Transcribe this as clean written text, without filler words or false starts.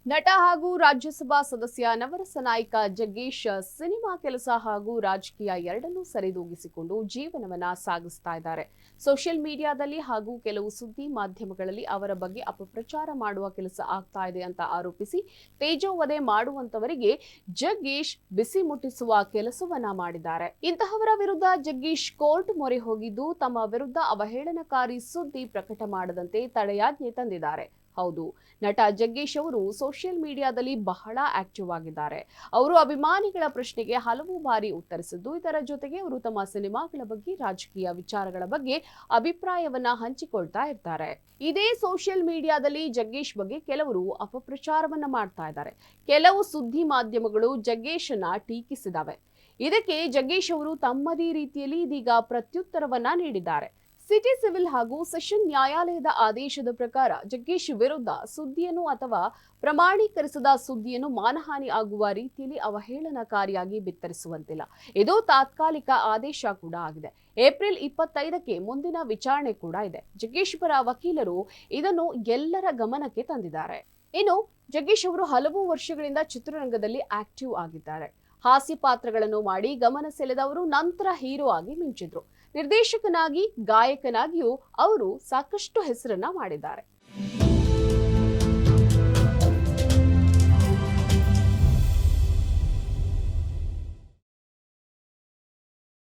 ನಟ ಹಾಗೂ ರಾಜ್ಯಸಭಾ ಸದಸ್ಯ ನವರಸ ನಾಯಕ ಜಗ್ಗೇಶ್ ಸಿನಿಮಾ ಕೆಲಸ ಹಾಗೂ ರಾಜಕೀಯ ಎರಡನ್ನೂ ಸರಿದೂಗಿಸಿಕೊಂಡು ಜೀವನವನ್ನ ಸಾಗಿಸ್ತಾ ಇದ್ದಾರೆ. ಸೋಷಿಯಲ್ ಮೀಡಿಯಾದಲ್ಲಿ ಹಾಗೂ ಕೆಲವು ಸುದ್ದಿ ಮಾಧ್ಯಮಗಳಲ್ಲಿ ಅವರ ಬಗ್ಗೆ ಅಪಪ್ರಚಾರ ಮಾಡುವ ಕೆಲಸ ಆಗ್ತಾ ಇದೆ ಅಂತ ಆರೋಪಿಸಿ ತೇಜೋವಧೆ ಮಾಡುವಂತವರಿಗೆ ಜಗ್ಗೇಶ್ ಬಿಸಿ ಮುಟ್ಟಿಸುವ ಕೆಲಸವನ್ನ ಮಾಡಿದ್ದಾರೆ. ಇಂತಹವರ ವಿರುದ್ಧ ಜಗ್ಗೇಶ್ ಕೋರ್ಟ್ ಮೊರೆ ಹೋಗಿದ್ದು ತಮ್ಮ ವಿರುದ್ಧ ಅವಹೇಳನಕಾರಿ ಸುದ್ದಿ ಪ್ರಕಟ ಮಾಡದಂತೆ ತಡೆಯಾಜ್ಞೆ ತಂದಿದ್ದಾರೆ. ಹೌದು, ನಟ ಜಗ್ಗೇಶ್ ಅವರು ಸೋಷಿಯಲ್ ಮೀಡಿಯಾದಲ್ಲಿ ಬಹಳ ಆಕ್ಟಿವ್ ಆಗಿದ್ದಾರೆ. ಅವರು ಅಭಿಮಾನಿಗಳ ಪ್ರಶ್ನೆಗೆ ಹಲವು ಬಾರಿ ಉತ್ತರಿಸಿದ್ದು, ಇದರ ಜೊತೆಗೆ ಅವರು ತಮ್ಮ ಸಿನಿಮಾಗಳ ಬಗ್ಗೆ, ರಾಜಕೀಯ ವಿಚಾರಗಳ ಬಗ್ಗೆ ಅಭಿಪ್ರಾಯವನ್ನ ಹಂಚಿಕೊಳ್ತಾ ಇರ್ತಾರೆ. ಇದೇ ಸೋಷಿಯಲ್ ಮೀಡಿಯಾದಲ್ಲಿ ಜಗ್ಗೇಶ್ ಬಗ್ಗೆ ಕೆಲವರು ಅಪಪ್ರಚಾರವನ್ನ ಮಾಡ್ತಾ ಇದ್ದಾರೆ. ಕೆಲವು ಸುದ್ದಿ ಮಾಧ್ಯಮಗಳು ಜಗ್ಗೇಶನ್ನ ಟೀಕಿಸಿದವೆ. ಇದಕ್ಕೆ ಜಗ್ಗೇಶ್ ಅವರು ತಮ್ಮದೇ ರೀತಿಯಲ್ಲಿ ಇದೀಗ ಪ್ರತ್ಯುತ್ತರವನ್ನ ನೀಡಿದ್ದಾರೆ. ಸಿಟಿ ಸಿವಿಲ್ ಹಾಗೂ ಸೆಷನ್ ನ್ಯಾಯಾಲಯದ ಆದೇಶದ ಪ್ರಕಾರ ಜಗ್ಗೇಶ್ ವಿರುದ್ಧ ಸುದ್ದಿಯನ್ನು ಅಥವಾ ಪ್ರಮಾಣೀಕರಿಸದ ಸುದ್ದಿಯನ್ನು ಮಾನಹಾನಿ ಆಗುವ ರೀತಿಯಲ್ಲಿ ಅವಹೇಳನಕಾರಿಯಾಗಿ ಬಿತ್ತರಿಸುವಂತಿಲ್ಲ. ಇದು ತಾತ್ಕಾಲಿಕ ಆದೇಶ ಕೂಡ ಆಗಿದೆ. ಏಪ್ರಿಲ್ 25ಕ್ಕೆ ಮುಂದಿನ ವಿಚಾರಣೆ ಕೂಡ ಇದೆ. ಜಗ್ಗೇಶ್ ಪರ ವಕೀಲರು ಇದನ್ನು ಎಲ್ಲರ ಗಮನಕ್ಕೆ ತಂದಿದ್ದಾರೆ. ಇನ್ನು ಜಗ್ಗೇಶ್ ಅವರು ಹಲವು ವರ್ಷಗಳಿಂದ ಚಿತ್ರರಂಗದಲ್ಲಿ ಆಕ್ಟಿವ್ ಆಗಿದ್ದಾರೆ. ಹಾಸ್ಯ ಪಾತ್ರಗಳನ್ನು ಮಾಡಿ ಗಮನ ಸೆಳೆದವರು ನಂತರ ಹೀರೋ ಆಗಿ ಮಿಂಚಿದ್ರು. ನಿರ್ದೇಶಕನಾಗಿ, ಗಾಯಕನಾಗಿಯೂ ಅವರು ಸಾಕಷ್ಟು ಹೆಸರನ್ನ ಮಾಡಿದ್ದಾರೆ.